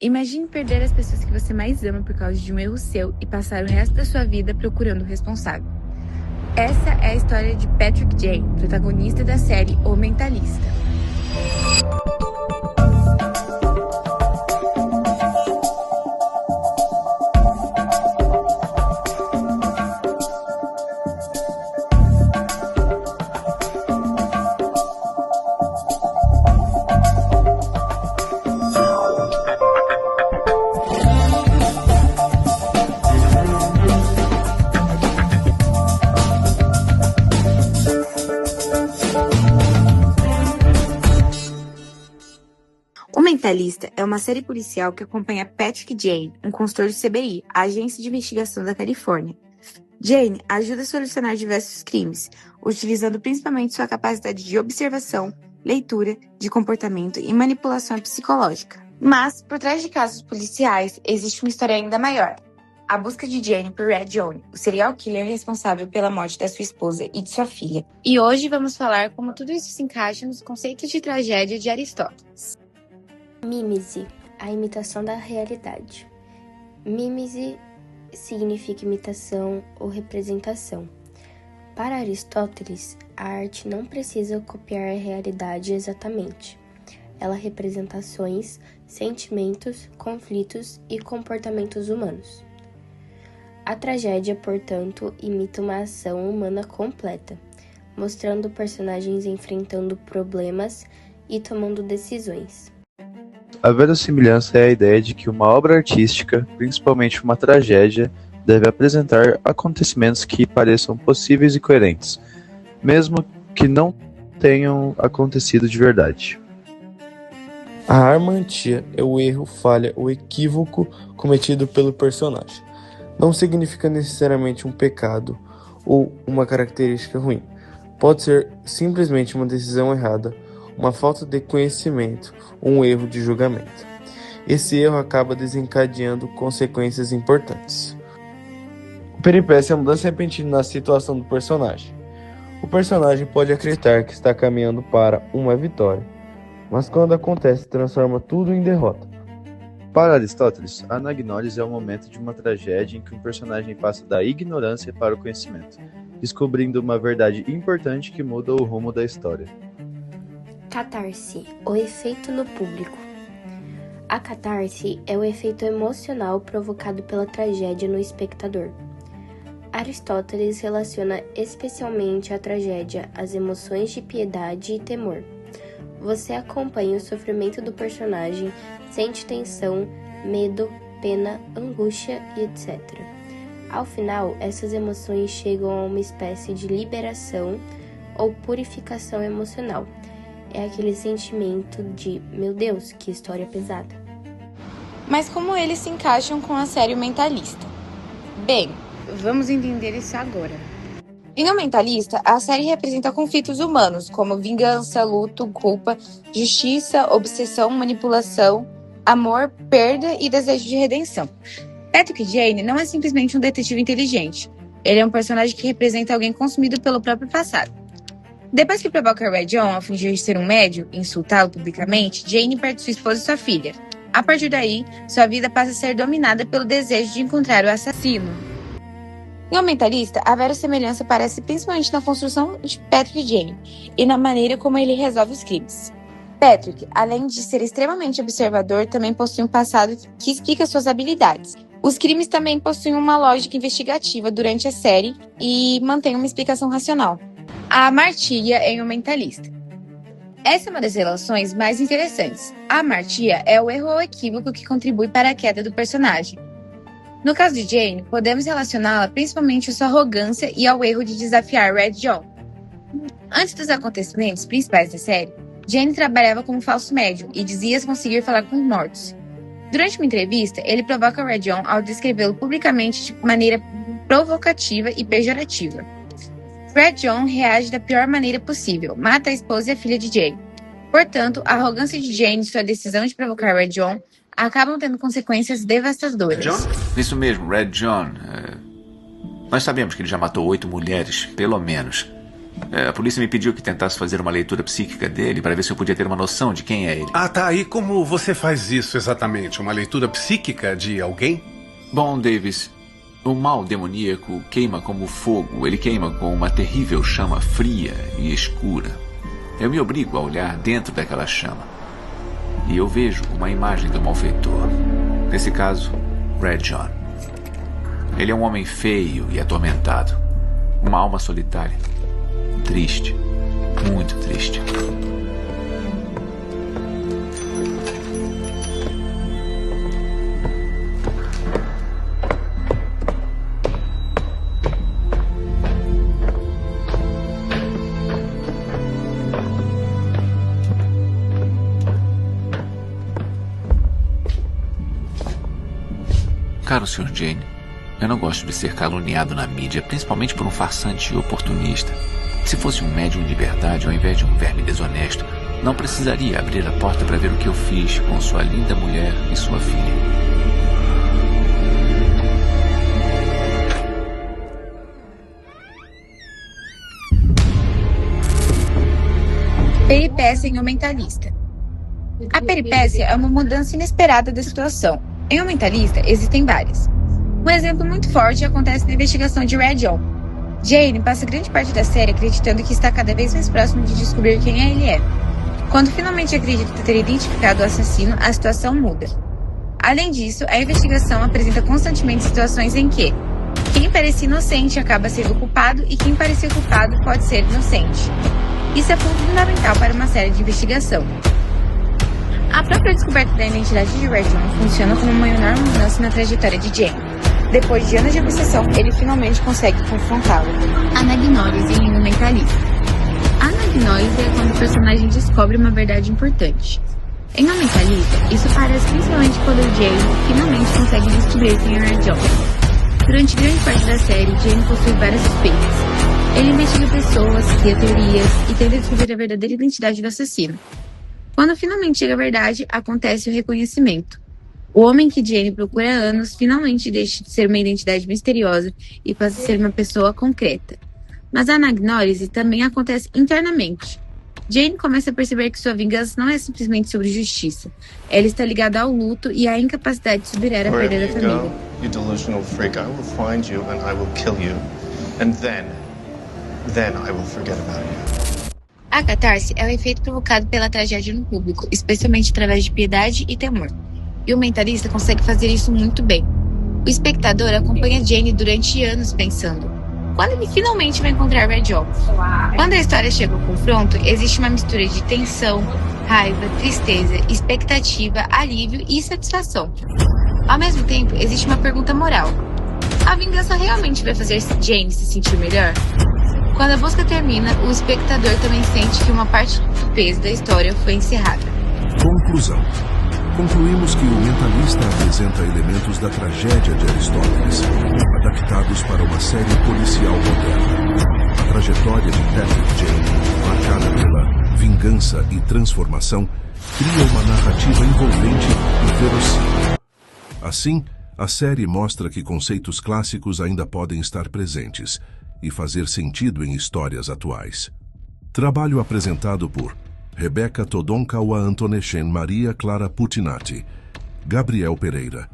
Imagine perder as pessoas que você mais ama por causa de um erro seu e passar o resto da sua vida procurando o responsável. Essa é a história de Patrick Jane, protagonista da série O Mentalista. O Mentalista é uma série policial que acompanha Patrick Jane, um consultor do CBI, a Agência de Investigação da Califórnia. Jane ajuda a solucionar diversos crimes, utilizando principalmente sua capacidade de observação, leitura de comportamento e manipulação psicológica. Mas, por trás de casos policiais, existe uma história ainda maior. A busca de Jane por Red John, o serial killer responsável pela morte da sua esposa e de sua filha. E hoje vamos falar como tudo isso se encaixa nos conceitos de tragédia de Aristóteles. Mimese, a imitação da realidade. Mimese significa imitação ou representação. Para Aristóteles, a arte não precisa copiar a realidade exatamente. Ela representa ações, sentimentos, conflitos e comportamentos humanos. A tragédia, portanto, imita uma ação humana completa, mostrando personagens enfrentando problemas e tomando decisões. A verossimilhança é a ideia de que uma obra artística, principalmente uma tragédia, deve apresentar acontecimentos que pareçam possíveis e coerentes, mesmo que não tenham acontecido de verdade. A armantia é o erro, falha ou equívoco cometido pelo personagem. Não significa necessariamente um pecado ou uma característica ruim. Pode ser simplesmente uma decisão errada, uma falta de conhecimento, um erro de julgamento. Esse erro acaba desencadeando consequências importantes. O peripécia é a mudança repentina na situação do personagem. O personagem pode acreditar que está caminhando para uma vitória, mas quando acontece, transforma tudo em derrota. Para Aristóteles, a anagnórise é o momento de uma tragédia em que um personagem passa da ignorância para o conhecimento, descobrindo uma verdade importante que muda o rumo da história. Catarse, o efeito no público. A catarse é o efeito emocional provocado pela tragédia no espectador. Aristóteles relaciona especialmente a tragédia às emoções de piedade e temor. Você acompanha o sofrimento do personagem, sente tensão, medo, pena, angústia e etc. Ao final, essas emoções chegam a uma espécie de liberação ou purificação emocional. É aquele sentimento de, meu Deus, que história pesada. Mas como eles se encaixam com a série O Mentalista? Bem, vamos entender isso agora. Em O Mentalista, a série representa conflitos humanos, como vingança, luto, culpa, justiça, obsessão, manipulação, amor, perda e desejo de redenção. Patrick Jane não é simplesmente um detetive inteligente. Ele é um personagem que representa alguém consumido pelo próprio passado. Depois que provoca Red John ao fingir ser um médium e insultá-lo publicamente, Jane perde sua esposa e sua filha. A partir daí, sua vida passa a ser dominada pelo desejo de encontrar o assassino. Em O Mentalista, a verossimilhança aparece principalmente na construção de Patrick Jane e na maneira como ele resolve os crimes. Patrick, além de ser extremamente observador, também possui um passado que explica suas habilidades. Os crimes também possuem uma lógica investigativa durante a série e mantêm uma explicação racional. A amartia em O Mentalista. Essa é uma das relações mais interessantes. A amartia é o erro ou equívoco que contribui para a queda do personagem. No caso de Jane, podemos relacioná-la principalmente à sua arrogância e ao erro de desafiar Red John. Antes dos acontecimentos principais da série, Jane trabalhava como falso médium e dizia conseguir falar com os mortos. Durante uma entrevista, ele provoca Red John ao descrevê-lo publicamente de maneira provocativa e pejorativa. Red John reage da pior maneira possível, mata a esposa e a filha de Jane. Portanto, a arrogância de Jane e sua decisão de provocar Red John acabam tendo consequências devastadoras. John? Isso mesmo, Red John. Nós sabemos que ele já matou 8 mulheres, pelo menos. A polícia me pediu que tentasse fazer uma leitura psíquica dele para ver se eu podia ter uma noção de quem é ele. Ah, tá. E como você faz isso exatamente? Uma leitura psíquica de alguém? Bom, Davis, o mal demoníaco queima como fogo. Ele queima com uma terrível chama fria e escura. Eu me obrigo a olhar dentro daquela chama. E eu vejo uma imagem do malfeitor. Nesse caso, Red John. Ele é um homem feio e atormentado. Uma alma solitária. Triste. Muito triste. Caro Sr. Jane, eu não gosto de ser caluniado na mídia, principalmente por um farsante oportunista. Se fosse um médium de verdade, ao invés de um verme desonesto, não precisaria abrir a porta para ver o que eu fiz com sua linda mulher e sua filha. Peripécia em O Mentalista. A peripécia é uma mudança inesperada da situação. Em O Mentalista, existem várias. Um exemplo muito forte acontece na investigação de Red John. Jane passa grande parte da série acreditando que está cada vez mais próximo de descobrir quem ele é. Quando finalmente acredita ter identificado o assassino, a situação muda. Além disso, a investigação apresenta constantemente situações em que quem parecia inocente acaba sendo culpado e quem parecia culpado pode ser inocente. Isso é fundamental para uma série de investigação. A própria descoberta da identidade de Red John funciona como uma enorme mudança na trajetória de Jane. Depois de anos de obsessão, ele finalmente consegue confrontá-la. Anagnórise em O Mentalista. Anagnórise é quando o personagem descobre uma verdade importante. Em O Mentalista, isso aparece principalmente quando Jane finalmente consegue descobrir quem é Red John. Durante grande parte da série, Jane possui várias suspeitas. Ele investiga pessoas, cria teorias e tenta descobrir a verdadeira identidade do assassino. Quando finalmente chega a verdade, acontece o reconhecimento. O homem que Jane procura há anos finalmente deixa de ser uma identidade misteriosa e passa a ser uma pessoa concreta. Mas a anagnórise também acontece internamente. Jane começa a perceber que sua vingança não é simplesmente sobre justiça. Ela está ligada ao luto e à incapacidade de superar a perda da família. You delusional freak, I will find you and I will kill you. And then I will forget about you. A catarse é o efeito provocado pela tragédia no público, especialmente através de piedade e temor. E o mentalista consegue fazer isso muito bem. O espectador acompanha Jane durante anos pensando: quando ele finalmente vai encontrar Red John? Quando a história chega ao confronto, existe uma mistura de tensão, raiva, tristeza, expectativa, alívio e satisfação. Ao mesmo tempo, existe uma pergunta moral: a vingança realmente vai fazer Jane se sentir melhor? Quando a busca termina, o espectador também sente que uma parte do peso da história foi encerrada. Conclusão. Concluímos que O Mentalista apresenta elementos da tragédia de Aristóteles, adaptados para uma série policial moderna. A trajetória de Patrick Jane, marcada pela vingança e transformação, cria uma narrativa envolvente e verossímil. Assim, a série mostra que conceitos clássicos ainda podem estar presentes e fazer sentido em histórias atuais. Trabalho apresentado por Rebeca Todonkawa Antoneshen Maria Clara Putinati, Gabriel Pereira,